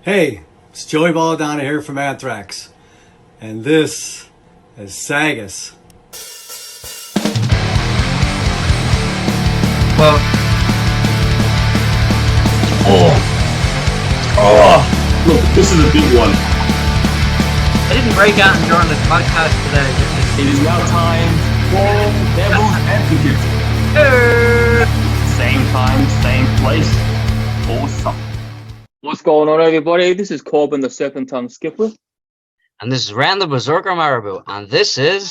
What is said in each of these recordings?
Hey, it's Joey Balladonna here from Anthrax, and this is SAGAS. Well, look, this is a big one. I didn't break out and join the podcast today. It is now time for Devil's Advocate. Same time, same place, awesome. What's going on, everybody? This is Corbin, the Serpentine Skipper. And this is Random Berserker Marabou. And this is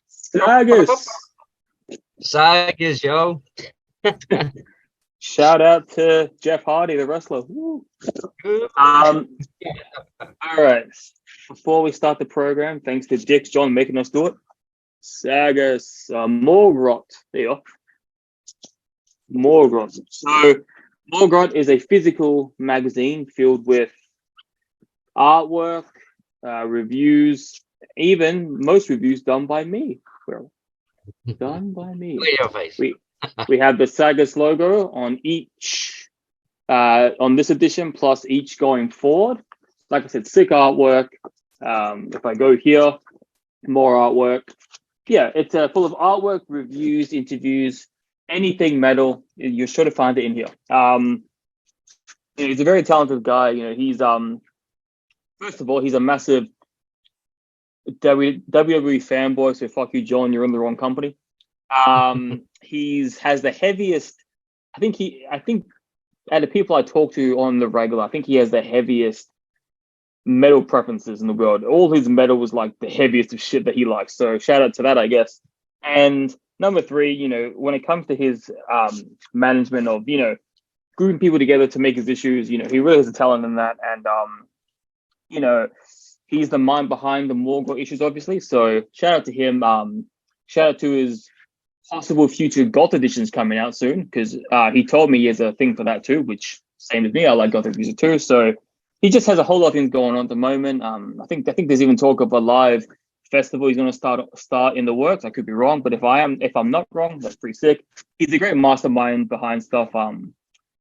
SAGAS. SAGAS, yo. Shout out to Jeff Hardy, the wrestler. Woo. All right. Before we start the program, thanks to Dick's John making us do it. SAGAS, Morgrot. There you are. Morgrot. So, Morgrot is a physical magazine filled with artwork, reviews, even most reviews done by me. Well, done by me. Look at your face. We have the SAGAS logo on each, on this edition, plus each going forward. Like I said, sick artwork. If I go here, more artwork. Yeah, it's full of artwork, reviews, interviews, anything metal. You're sure to find it in here. He's a very talented guy. You know, he's first of all, he's a massive WWE fanboy. So fuck you, John. You're in the wrong company. Has the heaviest. I think out of people I talk to on the regular, I think he has the heaviest metal preferences in the world. All his metal was like the heaviest of shit that he likes. So shout out to that, I guess. And number three, you know, when it comes to his management of, you know, grouping people together to make his issues, you know, he really has a talent in that. And you know, he's the mind behind the Morgul issues, obviously. So shout out to him. Shout out to his possible future goth editions coming out soon, because he told me he has a thing for that too, which same as me. I like gothic music too. So he just has a whole lot of things going on at the moment. I think there's even talk of a live festival he's going to start in the works. I could be wrong, but if I'm not wrong, that's pretty sick. He's a great mastermind behind stuff.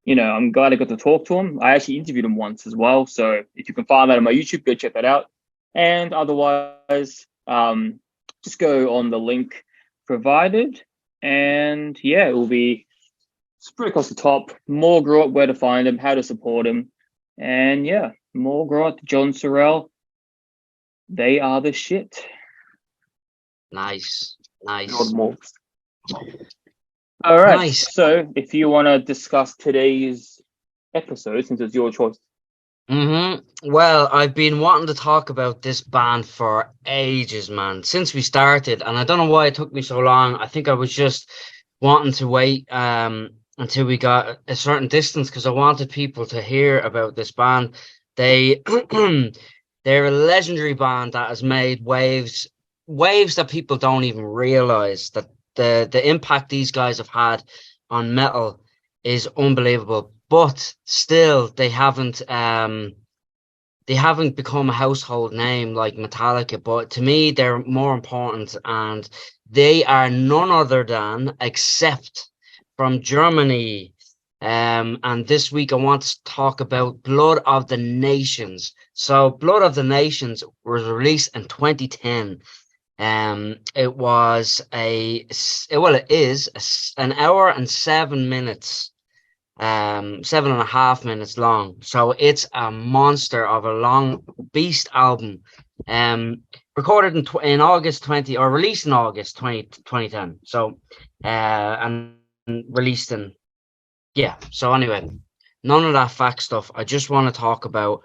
You know, I'm glad I got to talk to him. I actually interviewed him once as well. So if you can find that on my YouTube, go check that out. And otherwise, just go on the link provided. And yeah, it will be spread across the top. Morgrot, where to find him, how to support him. And yeah, Morgrot, John Sorrell, they are the shit. Nice. All right. Nice. So if you want to discuss today's episode, since it's your choice. Well, I've been wanting to talk about this band for ages, man, since we started. And I don't know why it took me so long. I think I was just wanting to wait until we got a certain distance, because I wanted people to hear about this band. They're a legendary band that has made waves that people don't even realize. That the impact these guys have had on metal is unbelievable. But still, they haven't become a household name like Metallica. But to me, they're more important, and they are none other than, except from Germany. And this week I want to talk about Blood of the Nations. So Blood of the Nations was released in 2010. It is an hour and 7 minutes, 7.5 minutes long. So it's a monster of a long beast album. Recorded in August 20, or released in August 2010. So and released in, yeah. So anyway, none of that fact stuff. I just want to talk about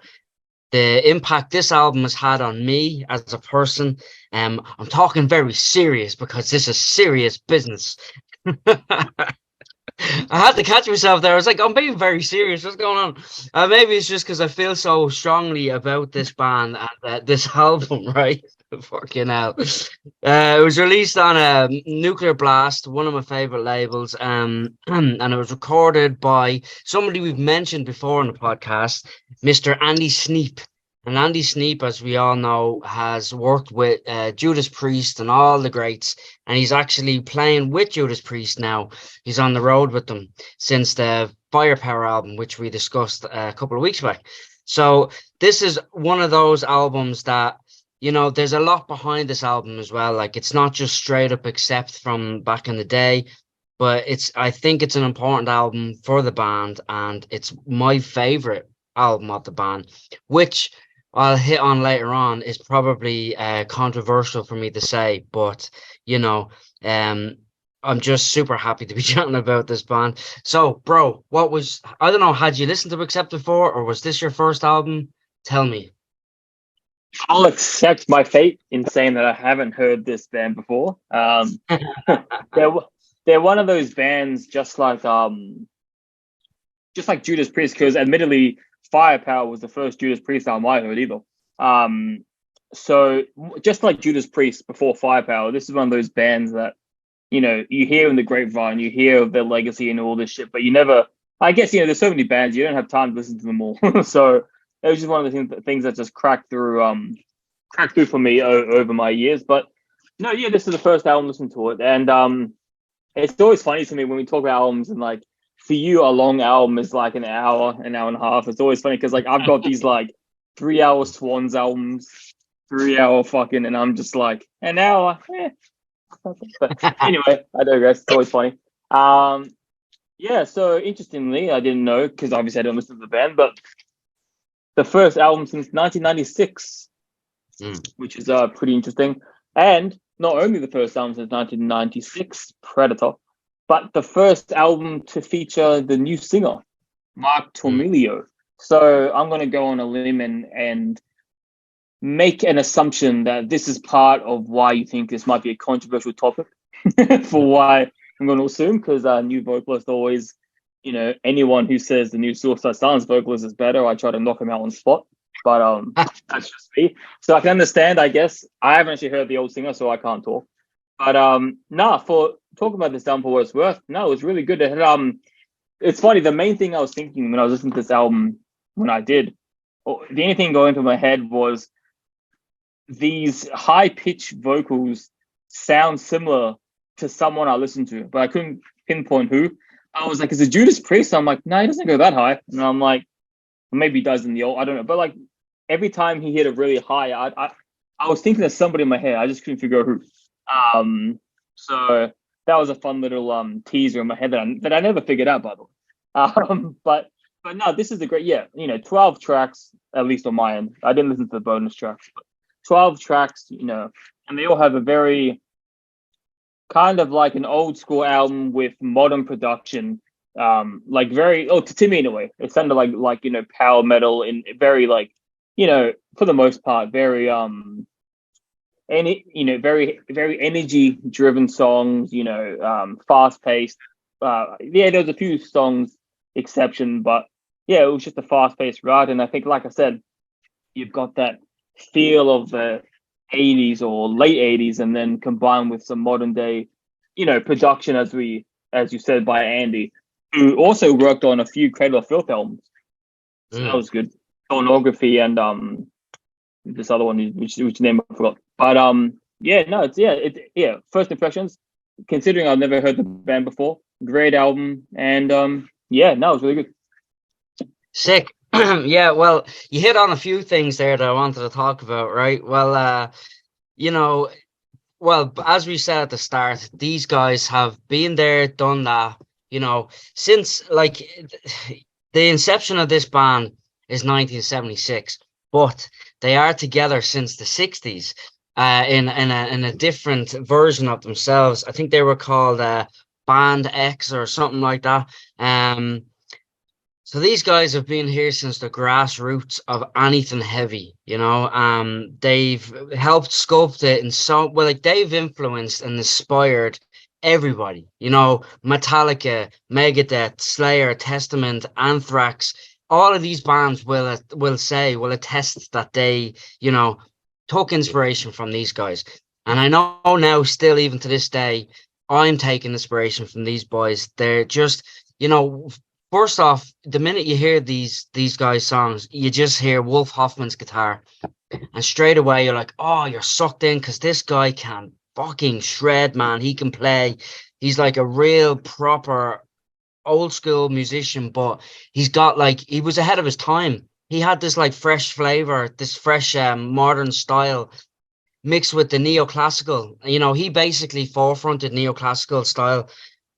the impact this album has had on me as a person. I'm talking very serious because this is serious business. I had to catch myself there. I was like, I'm being very serious. What's going on? Maybe it's just because I feel so strongly about this band and this album, right? Fucking hell. It was released on Nuclear Blast, one of my favorite labels, and it was recorded by somebody we've mentioned before in the podcast, Mr. Andy Sneap. And Andy Sneap, as we all know, has worked with Judas Priest and all the greats, and he's actually playing with Judas Priest now. He's on the road with them since the Firepower album, which we discussed a couple of weeks back. So this is one of those albums that, you know, there's a lot behind this album as well. Like, it's not just straight up accept from back in the day, but I think it's an important album for the band, and it's my favorite album of the band, which I'll hit on later on is probably controversial for me to say, but you know, I'm just super happy to be chatting about this band. So, bro, I don't know, had you listened to Accept before, or was this your first album? Tell me. I'll accept my fate in saying that I haven't heard this band before. They're one of those bands just like Judas Priest, because admittedly Firepower was the first Judas Priest album I heard either. So just like Judas Priest before Firepower, this is one of those bands that, you know, you hear in the grapevine, you hear of their legacy and all this shit, but you never, I guess, you know, there's so many bands, you don't have time to listen to them all. So it was just one of the things that just cracked through for me over my years. But no, yeah, this is the first album listening to it. And it's always funny to me when we talk about albums, and like, for you, a long album is like an hour and a half. It's always funny because like I've got these like 3-hour Swans albums, 3-hour fucking, and I'm just like an hour. But anyway, I digress. It's always funny. Yeah. So interestingly, I didn't know, because obviously I don't listen to the band, but the first album since 1996, which is pretty interesting. And not only the first album since 1996, Predator, but the first album to feature the new singer, Mark Tormilio. So I'm going to go on a limb and make an assumption that this is part of why you think this might be a controversial topic for why I'm going to assume, because new vocalist always, you know, anyone who says the new Suicide Silence vocalist is better, I try to knock him out on the spot. But that's just me. So I can understand, I guess. I haven't actually heard the old singer, so I can't talk. But for talking about this album for what it's worth, no, it was really good. It's funny, the main thing I was thinking when I was listening to this album, when I did, the only thing going through my head was these high-pitched vocals sound similar to someone I listened to, but I couldn't pinpoint who. I was like, is it Judas Priest? I'm like, no, he doesn't go that high. And I'm like, maybe he does in the old, I don't know. But like, every time he hit a really high, I was thinking of somebody in my head. I just couldn't figure out who. So that was a fun little teaser in my head that I never figured out, by the way. But no, this is a great, 12 tracks, at least on my end. I didn't listen to the bonus tracks, but 12 tracks, you know, and they all have a very kind of like an old school album with modern production. Like very, to me in a way, it sounded like, you know, power metal, and very like, you know, for the most part, very, very, very energy driven songs, you know, fast paced. There was a few songs exception, but yeah, it was just a fast paced ride. And I think, like I said, you've got that feel of the 80s or late 80s, and then combined with some modern day, you know, production, as you said, by Andy, who also worked on a few Cradle of Filth albums. So that was good. Pornography and this other one, which name I forgot. But first impressions, considering I've never heard the band before, great album, and it was really good. Sick. Yeah, well, you hit on a few things there that I wanted to talk about, right? Well, as we said at the start, these guys have been there, done that, you know, since like the inception of this band is 1976, but they are together since the 60s in a different version of themselves. I think they were called Band X or something like that. So these guys have been here since the grassroots of anything heavy, you know. They've helped sculpt it in they've influenced and inspired everybody, you know, Metallica, Megadeth, Slayer, Testament, Anthrax. All of these bands will attest that they, you know, took inspiration from these guys. And I know now, still even to this day, I'm taking inspiration from these boys. They're just, you know, first off, the minute you hear these guys' songs, you just hear Wolf Hoffman's guitar, and straight away you're like, oh, you're sucked in, because this guy can fucking shred, man. He can play. He's like a real proper old school musician, but he was ahead of his time he had this like fresh flavor, this fresh modern style mixed with the neoclassical. You know, he basically forefronted neoclassical style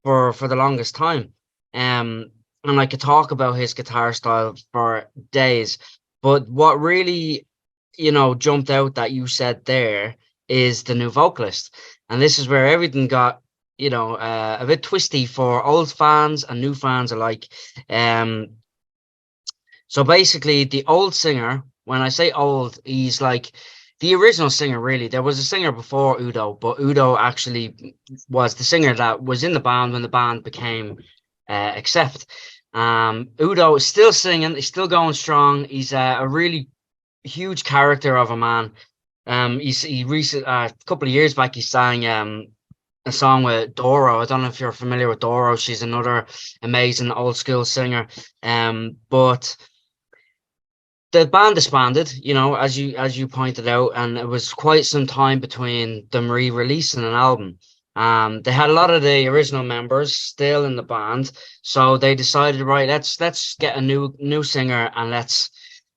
for the longest time. And I could talk about his guitar style for days. But what really, you know, jumped out that you said there is the new vocalist. And this is where everything got, you know, a bit twisty for old fans and new fans alike. Um, so basically, the old singer, when I say old, he's like the original singer, really. There was a singer before Udo, but Udo actually was the singer that was in the band when the band became Accept. Udo is still singing, he's still going strong. He's a really huge character of a man. He recent a couple of years back he sang a song with Doro. I don't know if you're familiar with Doro. She's another amazing old school singer. But the band disbanded, you know, as you pointed out, and it was quite some time between them re-releasing an album. They had a lot of the original members still in the band, so they decided, right, let's get a new singer and let's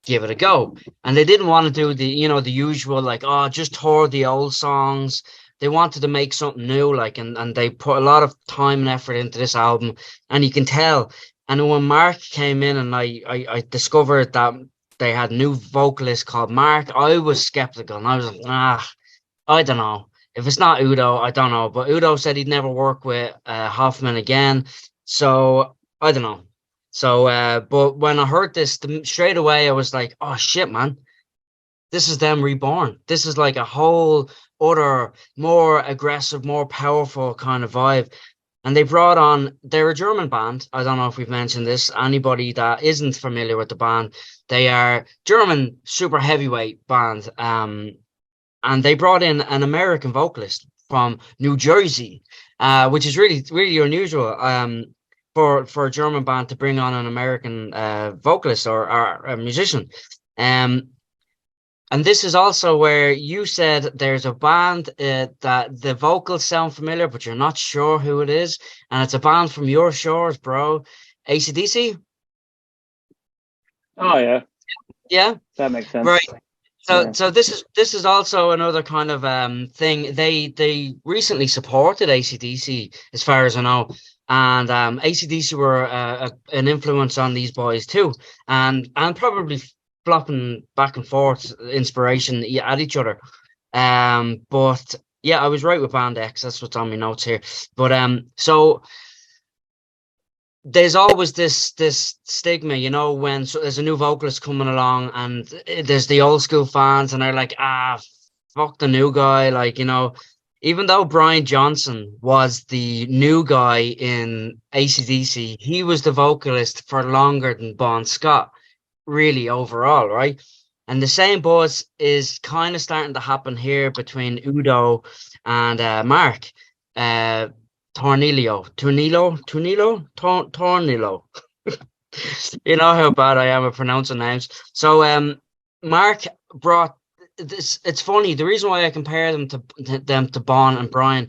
give it a go. And they didn't want to do the, you know, the usual like, oh, just tour the old songs. They wanted to make something new, like, and they put a lot of time and effort into this album, and you can tell. And when Mark came in, and I discovered that they had a new vocalist called Mark, I was skeptical, and I was like, I don't know. If it's not Udo, I don't know. But Udo said he'd never work with Hoffman again, so I don't know. So, but when I heard this, straight away I was like, oh shit, man, this is them reborn. This is like a whole other, more aggressive, more powerful kind of vibe. And they brought on, they're a German band. I don't know if we've mentioned this. Anybody that isn't familiar with the band, they are German super heavyweight band. And they brought in an American vocalist from New Jersey, which is really, really unusual. For a German band to bring on an American vocalist or a musician. And this is also where you said there's a band that the vocals sound familiar, but you're not sure who it is. And it's a band from your shores, bro. AC/DC? Oh, yeah. Yeah? That makes sense. Right. So, Yeah. so this is also another kind of thing. They recently supported AC/DC, as far as I know, and AC/DC were an influence on these boys too, and probably flopping back and forth inspiration at each other. But yeah, I was right with Band X. That's what's on my notes here. But so there's always this stigma, you know, when there's a new vocalist coming along, and there's the old school fans, and they're like, fuck the new guy, like, you know. Even though Brian Johnson was the new guy in AC/DC, he was the vocalist for longer than Bon Scott, really, overall, right? And the same buzz is kind of starting to happen here between Udo and Mark. Tornillo. You know how bad I am at pronouncing names. So Mark brought this. It's funny. The reason why I compare them to Bon and Brian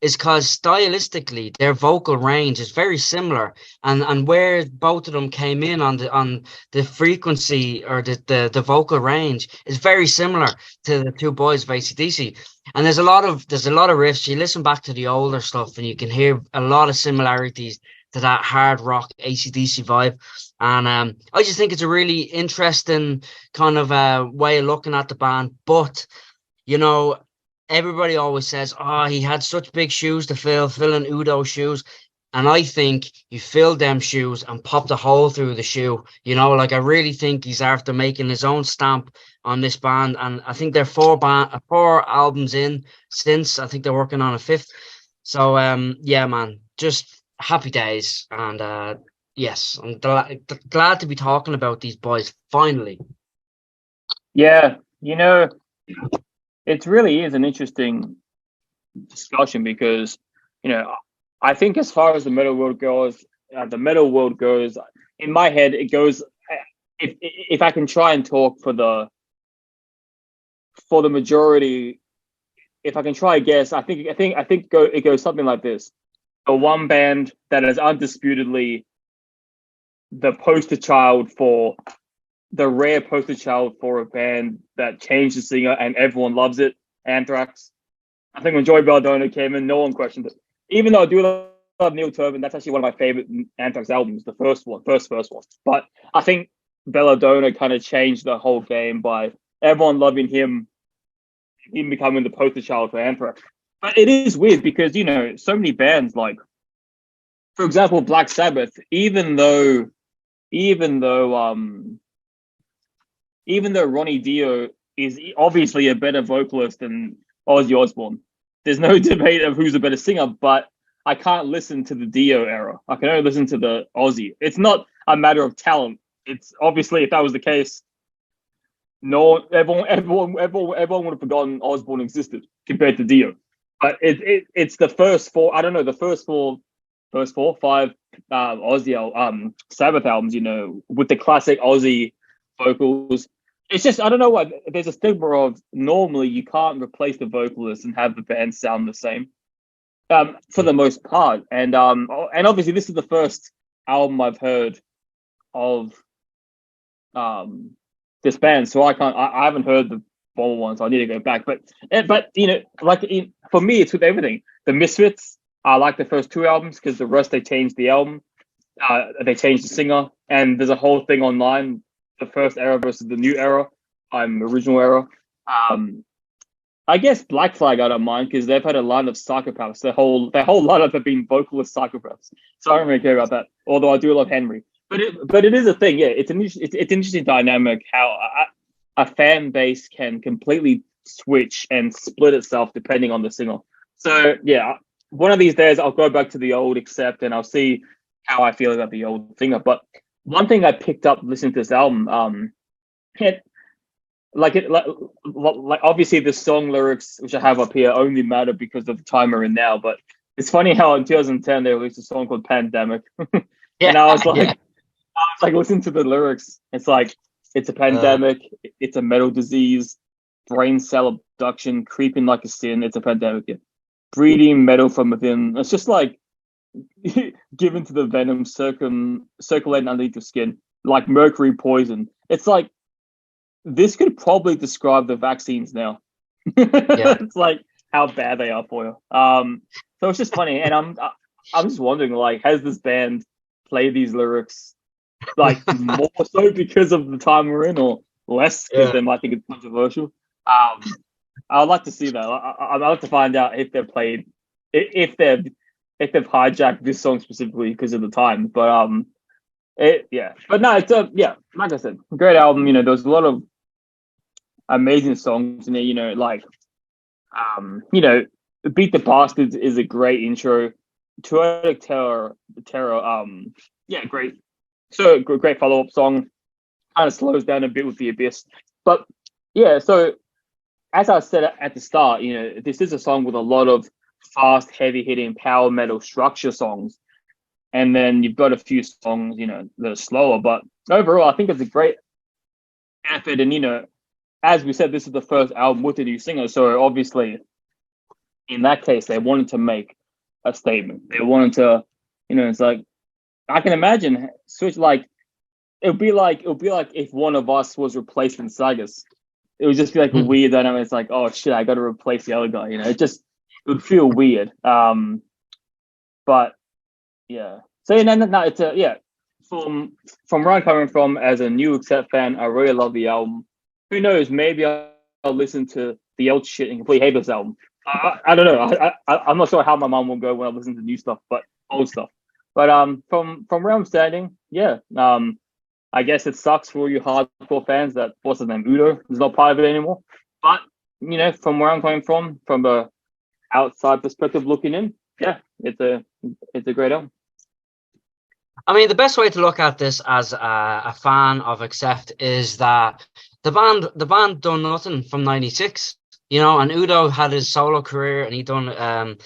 is because stylistically their vocal range is very similar, and where both of them came in on the frequency or the vocal range is very similar to the two boys of AC/DC. And there's a lot of riffs. You listen back to the older stuff and you can hear a lot of similarities to that hard rock AC/DC vibe. And I just think it's a really interesting kind of way of looking at the band. But, you know, everybody always says, oh, he had such big shoes to fill in Udo's shoes. And I think he filled them shoes and popped a hole through the shoe. You know, like, I really think he's after making his own stamp on this band. And I think they're four albums in since. I think they're working on a fifth. So, yeah, man, just happy days. And yes, I'm glad to be talking about these boys finally. Yeah, you know, it really is an interesting discussion because, you know, I think as far as the metal world goes, in my head, it goes. If I can try and talk for the majority, if I can try to guess, I think it goes something like this: the one band that is undisputedly the poster child for the rare poster child for a band that changed the singer and everyone loves it. Anthrax. I think when Joey Belladonna came in, no one questioned it. Even though I do love Neil Turbin, that's actually one of my favorite Anthrax albums, the first one. But I think Belladonna kind of changed the whole game by everyone loving him, him becoming the poster child for Anthrax. But it is weird because, you know, so many bands, like, for example, Black Sabbath, even though Ronnie Dio is obviously a better vocalist than Ozzy Osbourne, there's no debate of who's a better singer, but I can't listen to the Dio era. I can only listen to the Ozzy. It's not a matter of talent. It's obviously, if that was the case, no, everyone would have forgotten Osbourne existed compared to Dio. But it's the first four. I don't know, the first four, five Ozzy Sabbath albums. You know, with the classic Ozzy vocals. It's just, I don't know what, there's a stigma of normally you can't replace the vocalist and have the band sound the same, for the most part. And obviously this is the first album I've heard of this band, so I haven't heard the former one, so I need to go back. But you know, like for me, it's with everything. The Misfits, I like the first two albums because the rest they changed the album, they changed the singer, and there's a whole thing online. The first era versus the new era, original era. I guess Black Flag I don't mind because they've had a line of psychopaths. Their whole lineup have been vocalist psychopaths, so I don't really care about that. Although I do love Henry, but it is a thing. Yeah, it's an interesting dynamic how a fan base can completely switch and split itself depending on the singer. So yeah, one of these days I'll go back to the old Accept and I'll see how I feel about the old singer. But one thing I picked up listening to this album, like obviously the song lyrics, which I have up here, only matter because of the time we're in now. But it's funny how in 2010 they released a song called Pandemic, and I was like listening to the lyrics. It's like, it's a pandemic, it's a metal disease, brain cell abduction, creeping like a sin. It's a pandemic, yeah. Breeding metal from within. It's just like given to the venom circulating underneath the skin, like mercury poison. It's like, this could probably describe the vaccines now. It's like how bad they are for you. So it's just funny, and I'm just wondering, like, has this band played these lyrics like more so because of the time we're in, or less because they might think it's controversial? I'd like to see that. I'd like to find out if they've played, if they've hijacked this song specifically because of the time. But but no, it's like I said, great album. You know, there's a lot of amazing songs in it. You know, like you know, Beat the Bastards is a great intro. Poetic Terror, great. So great follow-up song. Kind of slows down a bit with The Abyss, but yeah. So as I said at the start, you know, this is a song with a lot of fast, heavy-hitting power metal structure songs, and then you've got a few songs, you know, that are slower. But overall, I think it's a great effort. And you know, as we said, this is the first album with a new singer, so obviously, in that case, they wanted to make a statement. They wanted to, you know, it's like, I can imagine switch, like it would be like if one of us was replacing Sagas. It would just be like a weird dynamic. It's like, oh shit, I got to replace the other guy. You know, it would feel weird. But yeah. So no, it's From where I'm coming from as a new Accept fan, I really love the album. Who knows? Maybe I'll listen to the old shit and completely hate this album. I don't know. I'm not sure how my mom will go when I listen to new stuff, but old stuff. But from where I'm standing, I guess it sucks for all you hardcore fans that what's his name, Udo, is not part of it anymore. But you know, from where I'm coming from a outside perspective looking in, it's a great album. I mean, the best way to look at this as a fan of Accept is that the band done nothing from '96, you know, and Udo had his solo career and he done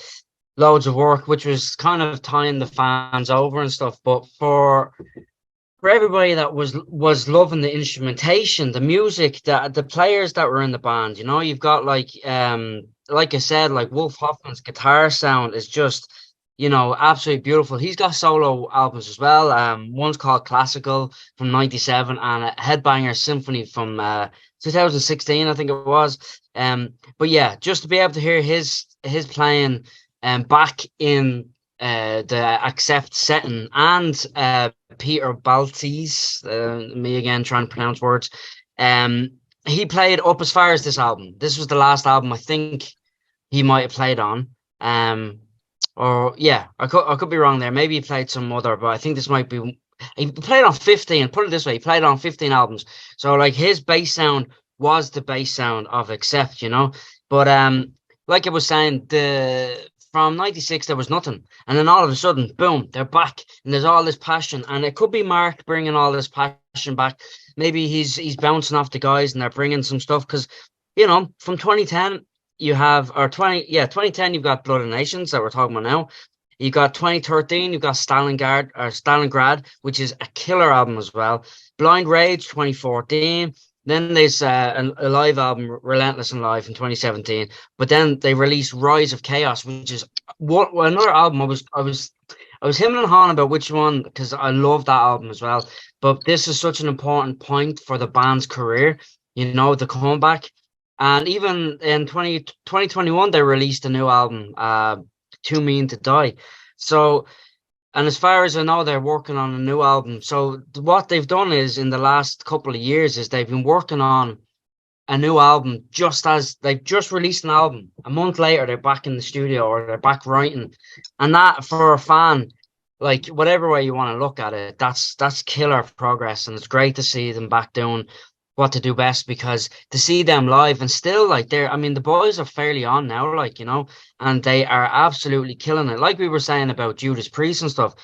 loads of work, which was kind of tying the fans over and stuff. But for everybody that was loving the instrumentation, the music, the players that were in the band, you know, you've got like I said, like Wolf Hoffman's guitar sound is just you know, absolutely beautiful. He's got solo albums as well. One's called Classical from '97 and a Headbanger Symphony from 2016, I think it was. But yeah, just to be able to hear his playing back in the Accept setting, and Peter Baltes, me again trying to pronounce words. He played up as far as this album. This was the last album I think he might have played on. Or yeah, I could be wrong there. Maybe he played some other, but I think this might be. He played on 15. Put it this way, he played on 15 albums. So like his bass sound was the bass sound of Accept, you know. But like I was saying, from '96 there was nothing, and then all of a sudden, boom, they're back, and there's all this passion, and it could be Mark bringing all this passion back. Maybe he's bouncing off the guys, and they're bringing some stuff because, you know, from 2010 you have, or 2010 you've got Blood of Nations that we're talking about now. You got 2013, you've got Stalingrad, which is a killer album as well. Blind Rage 2014. Then there's a live album, Relentless and Live, in 2017. But then they released Rise of Chaos, which is another album. I was hemming and hawing about which one because I love that album as well. But this is such an important point for the band's career, you know, the comeback. And even in 2021, they released a new album, Too Mean to Die. So, and as far as I know, they're working on a new album. So what they've done is, in the last couple of years, is they've been working on a new album just as they've just released an album. A month later, they're back in the studio or they're back writing. And that, for a fan, like whatever way you want to look at it, that's killer progress. And it's great to see them back doing what to do best, because to see them live and still like I mean, the boys are fairly on now, like, you know, and they are absolutely killing it. Like we were saying about Judas Priest and stuff.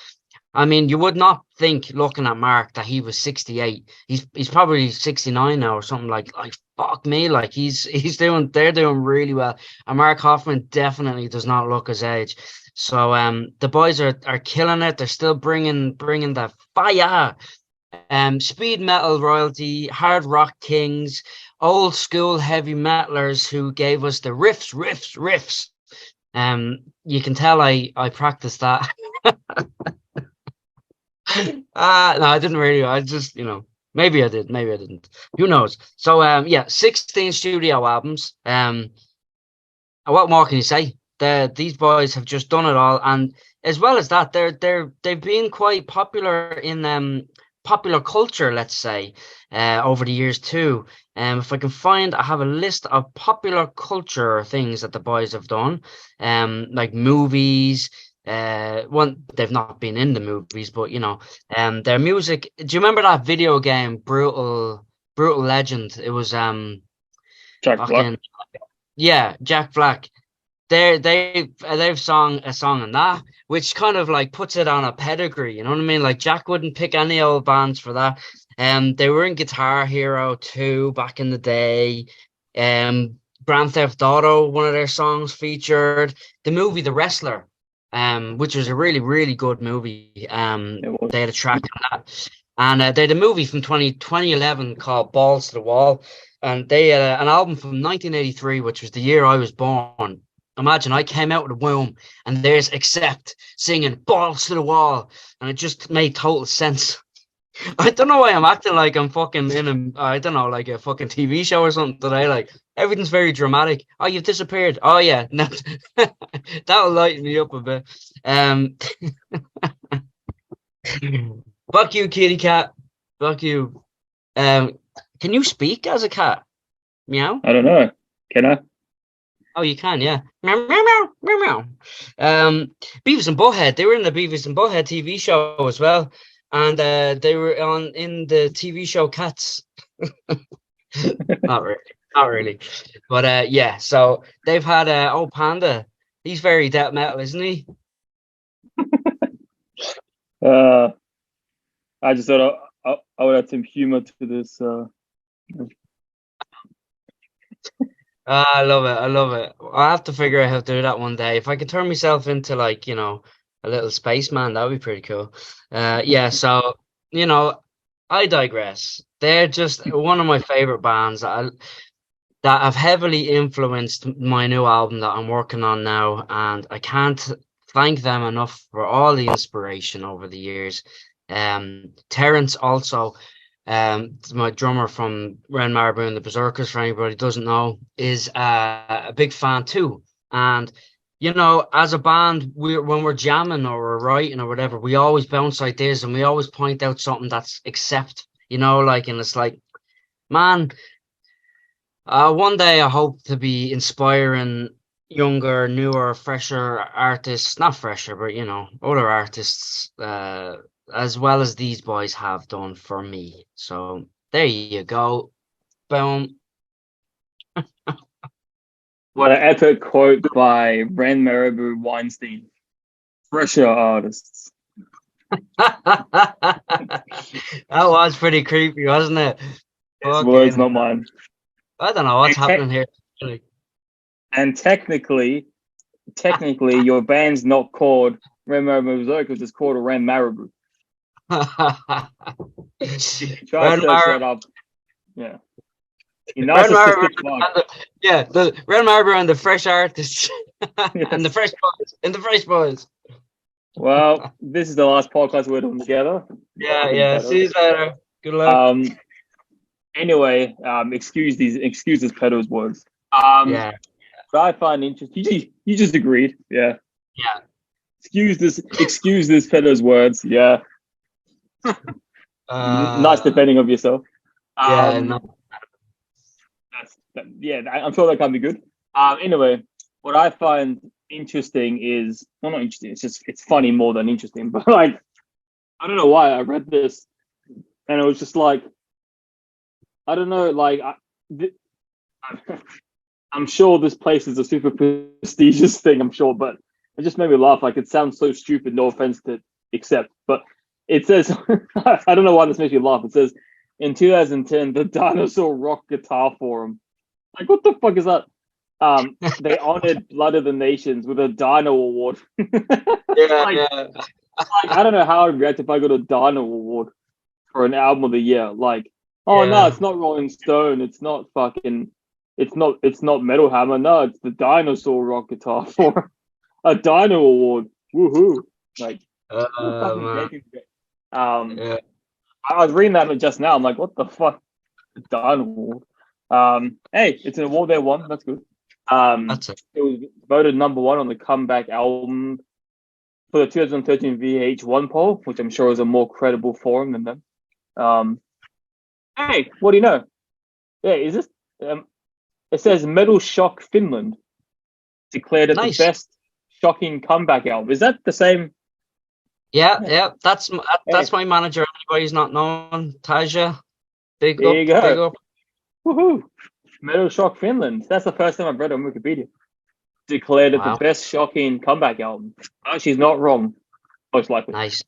I mean, you would not think, looking at Mark, that he was 68. He's probably 69 now or something. Like fuck me, like they're doing really well. And Mark Hoffman definitely does not look his age. So the boys are killing it. They're still bringing the fire. Speed metal royalty, hard rock kings, old school heavy metalers who gave us the riffs. You can tell I practiced that. No, I didn't really. I just, you know, maybe I did, maybe I didn't. Who knows? So yeah, 16 studio albums. What more can you say? These boys have just done it all, and as well as that, they've been quite popular in popular culture, let's say, over the years too. If I can find, I have a list of popular culture things that the boys have done, like movies. They've not been in the movies, but you know, their music. Do you remember that video game, Brutal Legend? It was Jack Black. Yeah, Jack Black. They've sung a song on that, which kind of like puts it on a pedigree, you know what I mean? Like Jack wouldn't pick any old bands for that. They were in Guitar Hero 2 back in the day. Grand Theft Auto, one of their songs featured. The movie The Wrestler, which was a really, really good movie. They had a track on that. And they had a movie from 2011 called Balls to the Wall. And they had an album from 1983, which was the year I was born. Imagine I came out of the womb and there's Accept singing Balls to the Wall, and it just made total sense. I don't know why I'm acting like I'm fucking in I don't know, like a fucking TV show or something today. Like everything's very dramatic. Oh, you've disappeared. Oh yeah, no, that'll lighten me up a bit. Fuck you, kitty cat. Fuck you. Can you speak as a cat? Meow. I don't know. Can I? Oh, you can, yeah. Meow, meow, meow, meow, meow. Beavis and Butthead. They were in the Beavis and Butthead TV show as well, and they were in the TV show Cats. Not really. But yeah. So they've had old Panda. He's very death metal, isn't he? I just thought I would add some humor to this. I love it. I'll have to figure out how to do that one day. If I could turn myself into, like, you know, a little spaceman, that would be pretty cool. Yeah, so, you know, I digress. They're just one of my favorite bands that have heavily influenced my new album that I'm working on now, and I can't thank them enough for all the inspiration over the years. Terence also, my drummer from Ren Marbury and the Berserkers, for anybody who doesn't know, is a big fan too. And you know, as a band, when we're jamming or we're writing or whatever, we always bounce ideas and we always point out something that's accept, you know, like, and it's like, man, one day I hope to be inspiring younger, newer, fresher artists, not fresher, but you know, older artists, as well as these boys have done for me. So there you go. Boom. What an epic quote by Ren Marabou Weinstein. Fresher artists. That was pretty creepy, wasn't it? His words, not mine. I don't know what's happening here. And technically, your band's not called Ren Marabou Berserkers, it's called Ren Marabou. Try to search that up. Yeah. The Ren Marabou and the fresh artists. And the fresh boys. Well, this is the last podcast we're doing together. Yeah. See you later. Good luck. Anyway, excuse this pedal's words. Yeah. What I find interesting. You just agreed. Yeah. Yeah. Excuse this pedal's words. Yeah. Nice defending of yourself. I'm sure that can be good. Anyway, what I find interesting is, well, not interesting. It's funny more than interesting. But like, I don't know why I read this, and it was just like, I don't know. Like, I'm sure this place is a super prestigious thing. I'm sure, but it just made me laugh. Like, it sounds so stupid. No offense to accept, but it says, I don't know why this makes me laugh. It says, in 2010, the Dinosaur Rock Guitar Forum. Like, what the fuck is that? They honored Blood of the Nations with a Dino Award. I don't know how I'd react if I got a Dino Award for an album of the year. Like, no, it's not Rolling Stone. It's not fucking. It's not Metal Hammer. No, it's the Dinosaur Rock Guitar Forum. A Dino Award. Woohoo! Like, I was reading that just now. I'm like, what the fuck? The Dino Award. Hey, it's an award they won. That's good. It was voted number 1 on the comeback album for the 2013 VH1 poll, which I'm sure is a more credible forum than them. Hey, what do you know? Yeah, is this? It says Metal Shock Finland declared it the best shocking comeback album. Is that the same? Yeah. That's my manager. Anybody's not known, Taja. Big up. Woohoo! Metal Shock Finland. That's the first time I've read it on Wikipedia. Declared it the best shocking comeback album. Oh, she's not wrong. Most likely. Nice.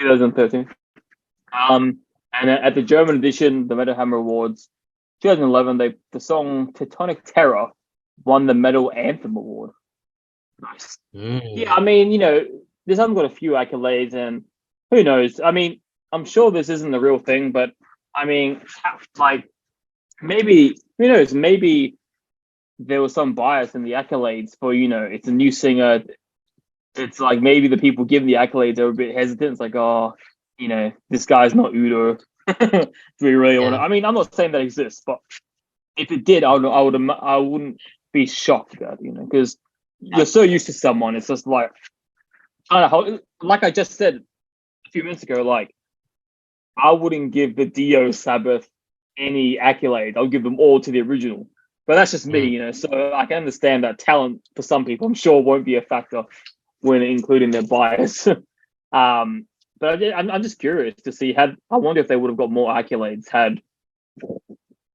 2013. And at the German edition, the Metal Hammer Awards, 2011, the song Teutonic Terror won the Metal Anthem Award. Nice. Yeah, I mean, you know, this album got a few accolades, and who knows? I mean, I'm sure this isn't the real thing, but I mean, like, maybe, who knows? Maybe there was some bias in the accolades for, you know, it's a new singer. It's like maybe the people giving the accolades are a bit hesitant. It's like, oh, you know, this guy's not Udo. Do we really want to? I mean, I'm not saying that exists, but if it did, I wouldn't be shocked about it, you know, because you're so used to someone. It's just like, I don't know, like I just said a few minutes ago, like, I wouldn't give the Dio Sabbath any accolade. I'll give them all to the original. But that's just me, you know. So I can understand that talent for some people, I'm sure, won't be a factor when including their bias. But I'm just curious to see. I wonder if they would have got more accolades had.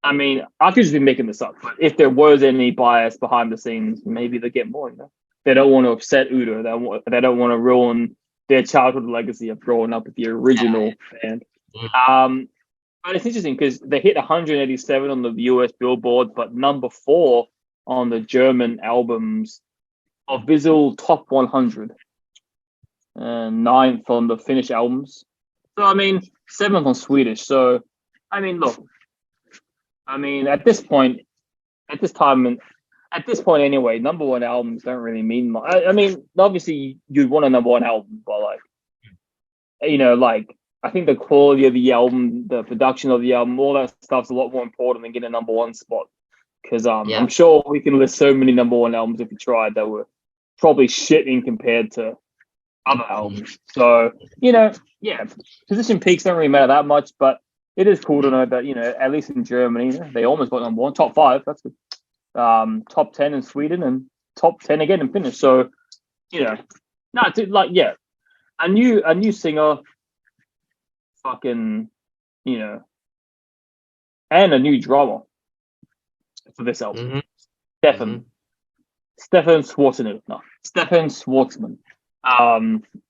I mean, I could just be making this up, but if there was any bias behind the scenes, maybe they get more. You know, they don't want to upset Udo. They don't want to ruin their childhood legacy of growing up with the original band. But it's interesting because they hit 187 on the US Billboard, but number 4 on the German albums of Visual Top 100, and 9th on the Finnish albums. So I mean, 7th on Swedish. So I mean, look, I mean, at this time, and at this point anyway, number one albums don't really mean much. I mean, obviously you'd want a number one album, but like, you know, like I think the quality of the album, the production of the album, all that stuff's a lot more important than getting a number one spot. Because I'm sure we can list so many number one albums if we tried that were probably shitting compared to other albums. So, you know, yeah, position peaks don't really matter that much, but it is cool to know that, you know, at least in Germany, they almost got number one, top 5. That's good. Top 10 in Sweden and top 10 again in Finnish. So, you know, no, like, yeah, a new singer, fucking, you know, and a new drummer for this album. Stefan Schwartzman. No, Stefan Schwartzman.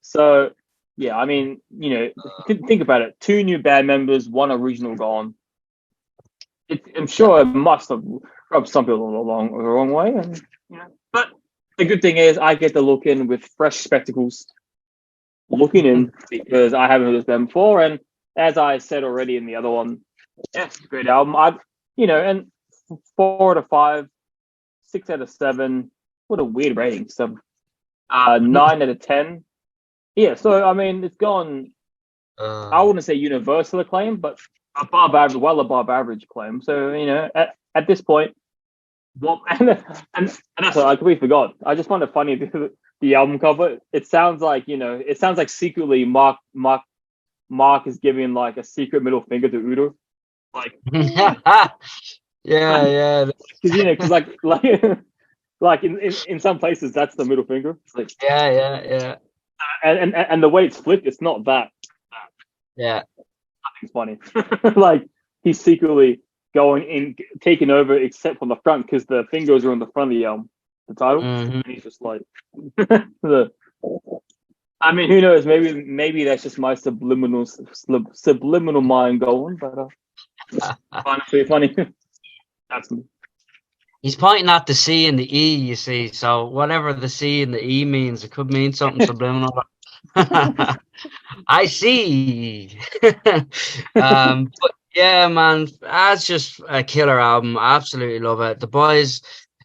So yeah, I mean, you know, think about it. 2 new band members, 1 original gone. I'm sure it must have rubbed some people the wrong way, and you know. But the good thing is, I get to look in with fresh spectacles, looking in because I haven't heard this band before. And as I said already in the other one, yeah, great album. You know, and 4 out of 5, 6 out of 7. What a weird rating. 7. 9 out of 10. Yeah, so I mean, it's gone. I wouldn't say universal acclaim, but above average, well above average acclaim. So you know, at this point, and that's what I completely forgot. I just find it funny the album cover. It sounds like, you know, it sounds like secretly Mark is giving like a secret middle finger to Udo, like yeah. Because you know, because like in some places that's the middle finger. It's like yeah. And the way it's flipped, it's not that. Yeah, I think it's funny. Like he's secretly going in, taking over, except from the front because the fingers are on the front of the title, and he's just like. I mean, who knows? Maybe that's just my subliminal mind going, but pretty funny. That's me. He's pointing at the C and the E, you see. So whatever the C and the E means, it could mean something subliminal. I see. But yeah, man, that's just a killer album. I absolutely love it. The boys,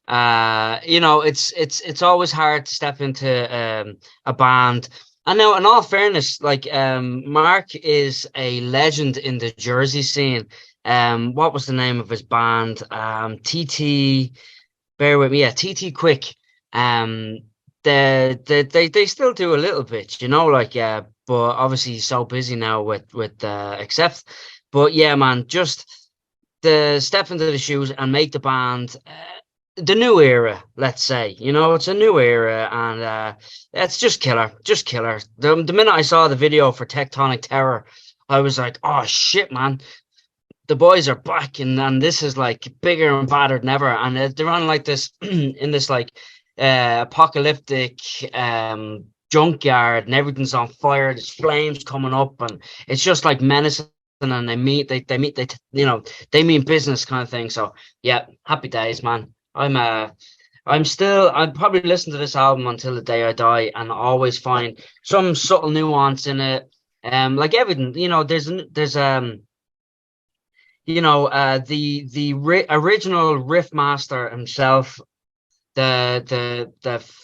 you know, it's always hard to step into a band. And now, in all fairness, like Mark is a legend in the Jersey scene. What was the name of his band? TT, bear with me. Yeah, TT Quick. They still do a little bit, you know, like but obviously he's so busy now with Accept. But yeah, man, just the step into the shoes and make the band the new era, let's say. You know, it's a new era, and it's just killer. The minute I saw the video for Tectonic Terror, I was like, oh shit, man. The boys are back, and this is like bigger and badder than ever. And they're on like this in this like apocalyptic junkyard, and everything's on fire. There's flames coming up, and it's just like menacing. And they mean business kind of thing. So yeah, happy days, man. I'd probably listen to this album until the day I die, and always find some subtle nuance in it. Like everything, you know, there's you know, the original riff master himself, the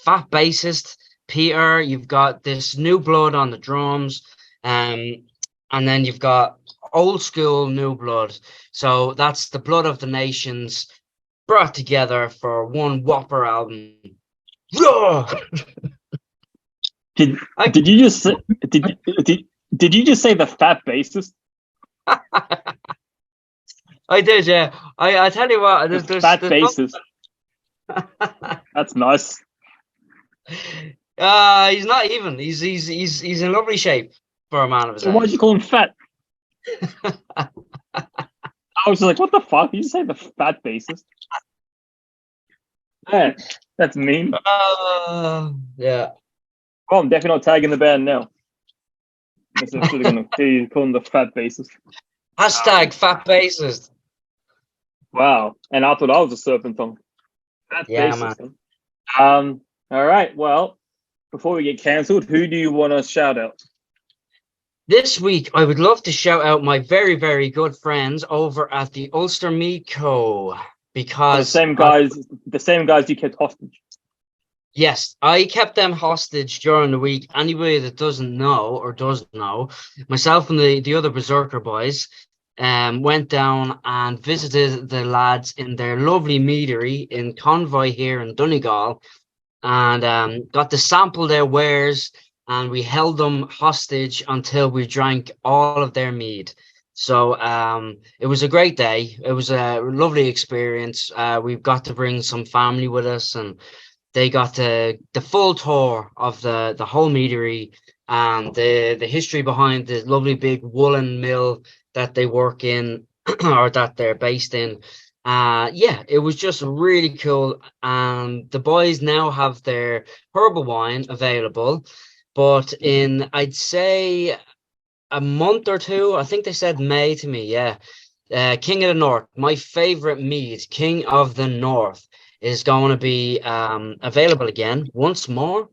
fat bassist Peter. You've got this new blood on the drums, and then you've got old school new blood. So that's the blood of the nations brought together for one whopper album. Did you just say, did you just say the fat bassist? I did, yeah. I tell you what, there's fat bassist. That's nice. He's not even. He's in lovely shape for a man of his age. Why'd you call him fat? I was like, what the fuck? You say the fat bassist? Yeah, that's mean. Yeah. Oh, I'm definitely not tagging the band now. I'm sort of going to call him the fat bassist. Hashtag fat bassist. Wow. And I thought I was a serpent tongue. Fat bassist. Man. All right. Well, before we get cancelled, who do you want to shout out? This week, I would love to shout out my very, very good friends over at the Ulster Mead Co. because the same guys you kept hostage. yes, I kept them hostage during the week. Anybody that doesn't know or does know, myself and the other Berserker boys went down and visited the lads in their lovely meadery in Convoy here in Donegal, and got to sample their wares, and we held them hostage until we drank all of their mead. So it was a great day. It was a lovely experience. We've got to bring some family with us, and they got the full tour of the whole meadery and the history behind the lovely big woolen mill that they work in or that they're based in. Yeah, it was just really cool. And the boys now have their herbal wine available, but in, I'd say, a month or two, I think they said May to me. Yeah. King of the North, my favorite mead, King of the North, is going to be available again once more.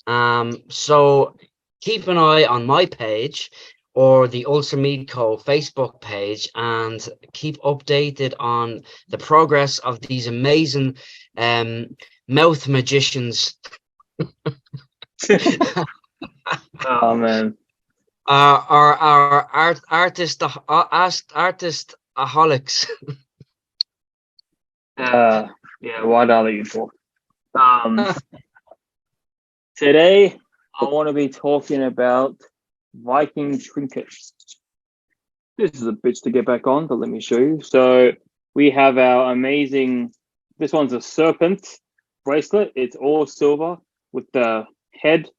So keep an eye on my page or the Ulster Mead Co. Facebook page, and keep updated on the progress of these amazing mouth magicians. Oh man. Our artist-aholics. Yeah, why not let you talk? Today I want to be talking about Viking Trinkets. This is a bitch to get back on, but let me show you. So we have our amazing, this one's a serpent bracelet. It's all silver with the head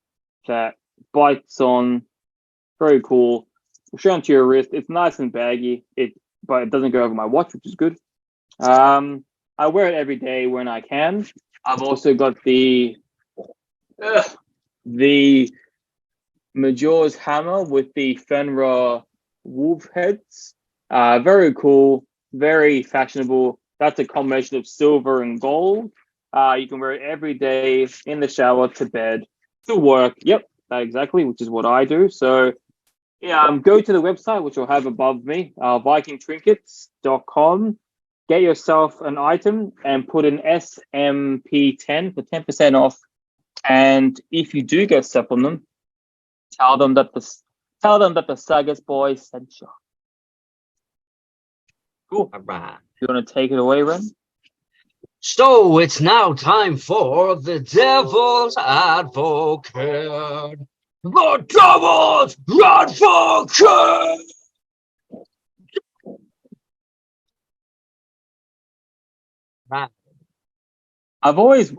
that bites on. Very cool. Straight onto your wrist. It's nice and baggy. But it doesn't go over my watch, which is good. I wear it every day when I can. I've also got the Major's hammer with the Fenrir wolf heads. Very cool, very fashionable. That's a combination of silver and gold. You can wear it every day in the shower, to bed, to work. Yep, that exactly, which is what I do. So yeah, go to the website, which I'll have above me, vikingtrinkets.com. Get yourself an item and put an SMP10 for 10% off. And if you do get stuff on them, tell them that the Sagas boys sent you. Cool. All right. You want to take it away, Ren? So it's now time for the Devil's Advocate. The Devil's Advocate. Right. I've always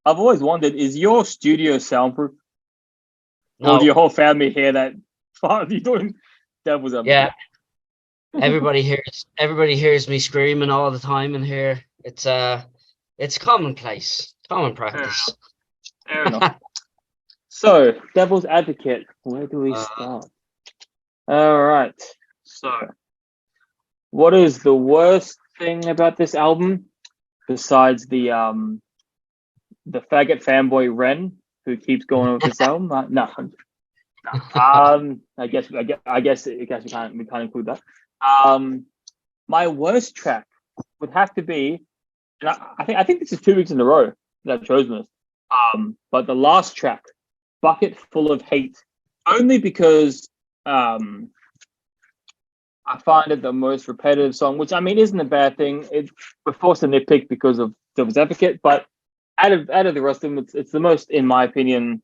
wondered, is your studio soundproof? No. Or do your whole family hear that? You're doing Devil's Advocate. Yeah. Everybody hears me screaming all the time in here. It's commonplace, common practice. Fair enough. So, Devil's Advocate, where do we start? All right. So, what is the worst thing about this album, besides the faggot fanboy Ren, who keeps going with this album? No. I guess we can't include that. My worst track would have to be, and I think this is 2 weeks in a row that I've chosen this. But the last track, Bucket Full of Hate, only because I find it the most repetitive song, which I mean isn't a bad thing. We're forced to nitpick because of Devil's Advocate, but out of the rest of them, it's the most, in my opinion,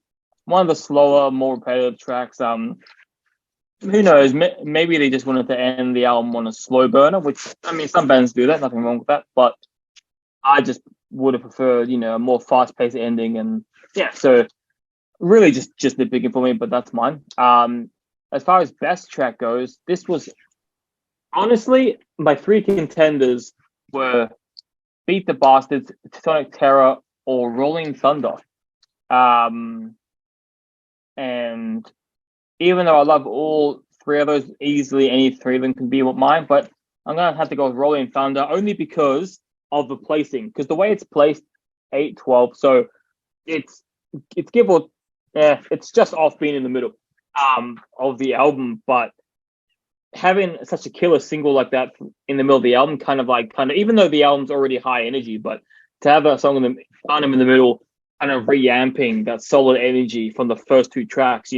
one of the slower, more repetitive tracks. Who knows? Maybe they just wanted to end the album on a slow burner, which, I mean, some bands do that. Nothing wrong with that. But I just would have preferred, a more fast-paced ending. And yeah, so really just nitpicking for me, but that's mine. As far as best track goes, this was honestly my three contenders were Beat the Bastards, Sonic Terror, or Rolling Thunder. And even though I love all three of those, easily any three of them can be mine, but I'm going to have to go with Rolling Thunder only because of the placing. Because the way it's placed, 8-12, so it's give or it's just off being in the middle of the album, but having such a killer single like that in the middle of the album, kind of even though the album's already high energy, but to have that song in the middle, kind of reamping that solid energy from the first two tracks,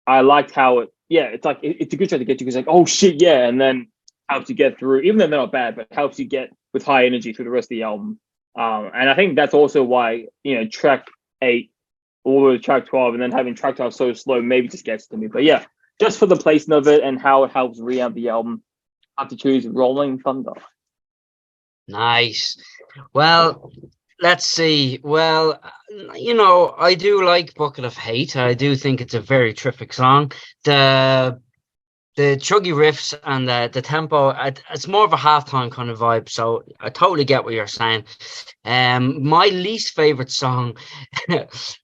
I liked how it's like it's a good track to get to because like, oh shit, yeah, and then helps you get through, even though they're not bad, but helps you get with high energy through the rest of the album. And I think that's also why track 8 all the way to track 12, and then having track 12 so slow maybe just gets to me. But yeah, just for the placement of it and how it helps reamp the album, I have to choose Rolling Thunder. Nice. Well, let's see. Well, I do like Bucket of Hate. I do think it's a very terrific song. The chuggy riffs and the tempo, it's more of a halftime kind of vibe. So I totally get what you're saying. My least favorite song,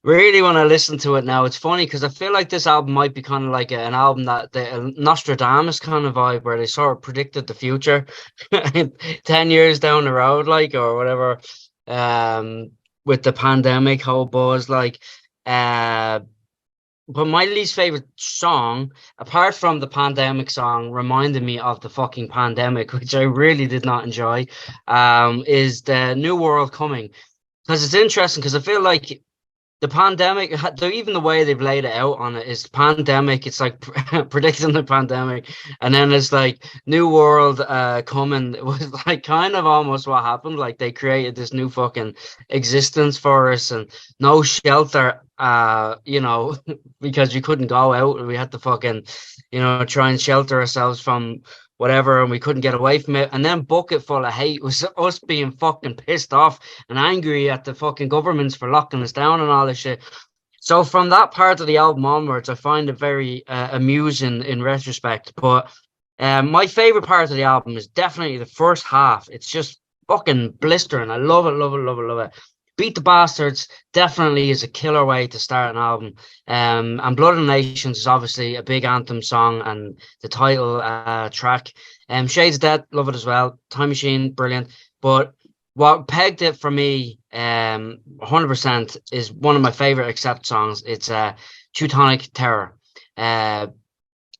really when I listen to it now, it's funny because I feel like this album might be kind of like an album that the Nostradamus kind of vibe where they sort of predicted the future 10 years down the road, like, or whatever, with the pandemic whole buzz, like, but my least favorite song, apart from the pandemic song, reminded me of the fucking pandemic, which I really did not enjoy, is the New World Coming. Because it's interesting, because I feel like the pandemic, even the way they've laid it out on it is pandemic. It's like predicting the pandemic, and then it's like New World coming. It was like kind of almost what happened. Like they created this new fucking existence for us, and no shelter. Because you couldn't go out, we had to fucking, try and shelter ourselves from whatever, and we couldn't get away from it. And then Bucket Full of Hate was us being fucking pissed off and angry at the fucking governments for locking us down and all this shit. So from that part of the album onwards, I find it very amusing in retrospect. But my favorite part of the album is definitely the first half. It's just fucking blistering. I love it, love it, love it, love it. Beat the Bastards definitely is a killer way to start an album. And Blood of the Nations is obviously a big anthem song and the title track. Shades of Death, love it as well. Time Machine, brilliant. But what pegged it for me 100% is one of my favorite Accept songs. It's Teutonic Terror.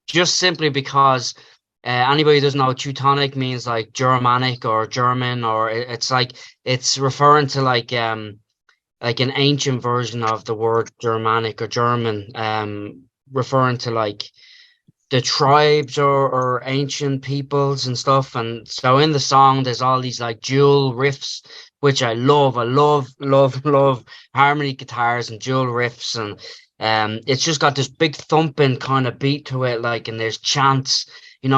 Just simply because anybody who doesn't know, Teutonic means like Germanic or German, or it's like it's referring to like an ancient version of the word Germanic or German, referring to like the tribes or ancient peoples and stuff. And so in the song, there's all these like dual riffs, which I love. I love, love, love harmony guitars and dual riffs, and it's just got this big thumping kind of beat to it, like, and there's chants.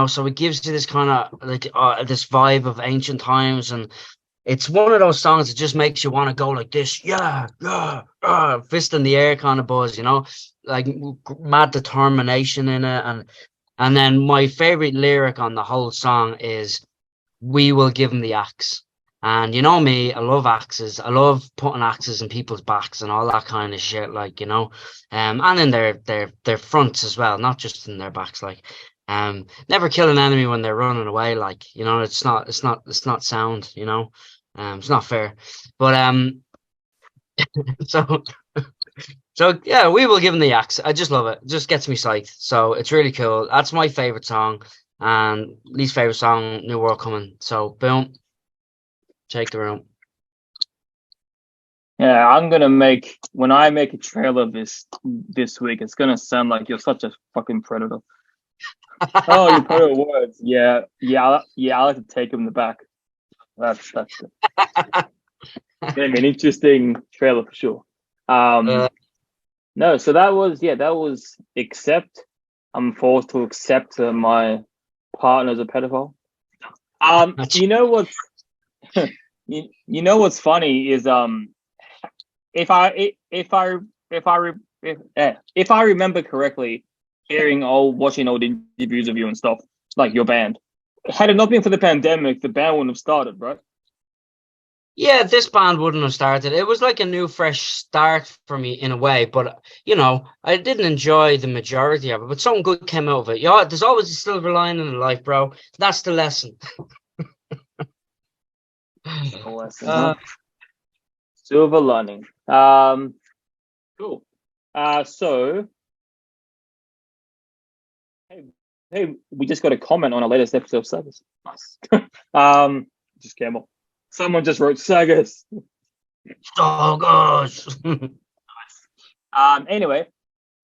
So it gives you this kind of like this vibe of ancient times, and it's one of those songs that just makes you want to go like this, yeah, fist in the air kind of buzz, like mad determination in it, and then my favorite lyric on the whole song is, "We will give him the axe." And you know me, I love axes. I love putting axes in people's backs and all that kind of shit, like, and in their fronts as well, not just in their backs, like. Never kill an enemy when they're running away, like, it's not sound, it's not fair. But so yeah, we will give him the axe. I just love it. It just gets me psyched. So it's really cool. That's my favorite song, and least favorite song, New World Coming. So boom, take the room. Yeah, when I make a trailer this week, it's gonna sound like you're such a fucking predator. Oh, you put it words. Yeah. I like to take him in the back. That's gonna be an interesting trailer for sure. No, so that was Accept. I'm forced to accept my partner as a pedophile. You know what's you know what's funny is if I remember correctly, watching old interviews of you and stuff, like your band, had it not been for the pandemic, the band wouldn't have started, right? Yeah, this band wouldn't have started. It was like a new, fresh start for me in a way, but I didn't enjoy the majority of it. But something good came out of it. Yeah, there's always a silver lining in life, bro. That's the lesson. Silver lining. Cool. So. Hey, Hey, we just got a comment on our latest episode of Sagas. Nice. Just came up. Someone just wrote Sagas. Sagas. Anyway,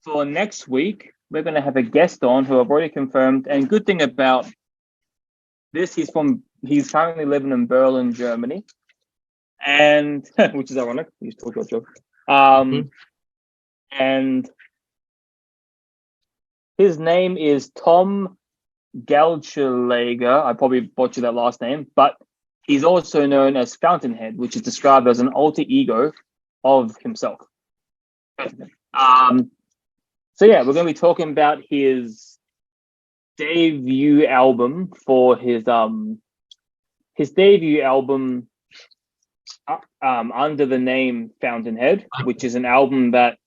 for next week, we're going to have a guest on who I've already confirmed. And good thing about this, he's currently living in Berlin, Germany, and which is ironic. He's talking about joke. And his name is Tom Galchelager. I probably butchered that last name, but he's also known as Fountainhead, which is described as an alter ego of himself. So yeah, we're going to be talking about his debut album for his debut album under the name Fountainhead, which is an album that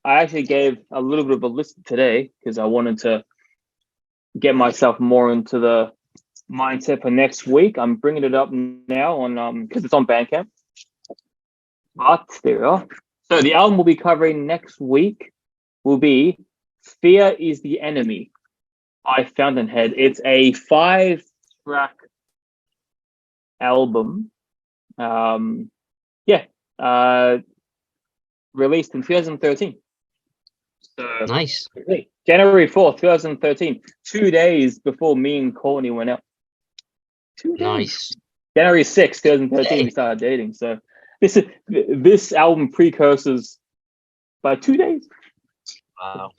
I actually gave a little bit of a listen today because I wanted to get myself more into the mindset for next week. I'm bringing it up now on because it's on Bandcamp. But there we are. So the album we'll be covering next week will be Fear is the Enemy by Fountainhead. It's a 5-track album. Released in 2013. So, Nice. January 4th, 2013. 2 days before me and Courtney went out. 2 days. Nice. January 6th, 2013, we started dating. So this album precursors by 2 days. Wow.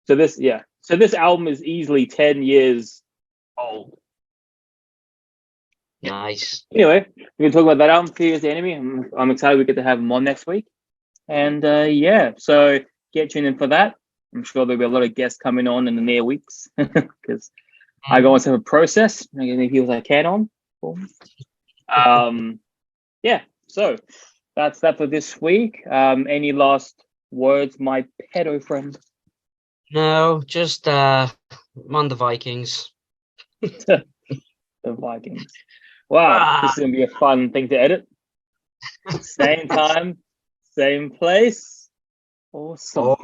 So this album is easily 10 years old. Nice. Anyway, we can talk about that album, Fear is the Enemy. I'm excited we get to have him on next week. And so get tuned in for that. I'm sure there'll be a lot of guests coming on in the near weeks because I go on some process. I get any people I can on. So that's that for this week. Any last words, my pedo friend? No, just I'm on the Vikings. The Vikings. Wow, this is gonna be a fun thing to edit. Same time, same place. Awesome.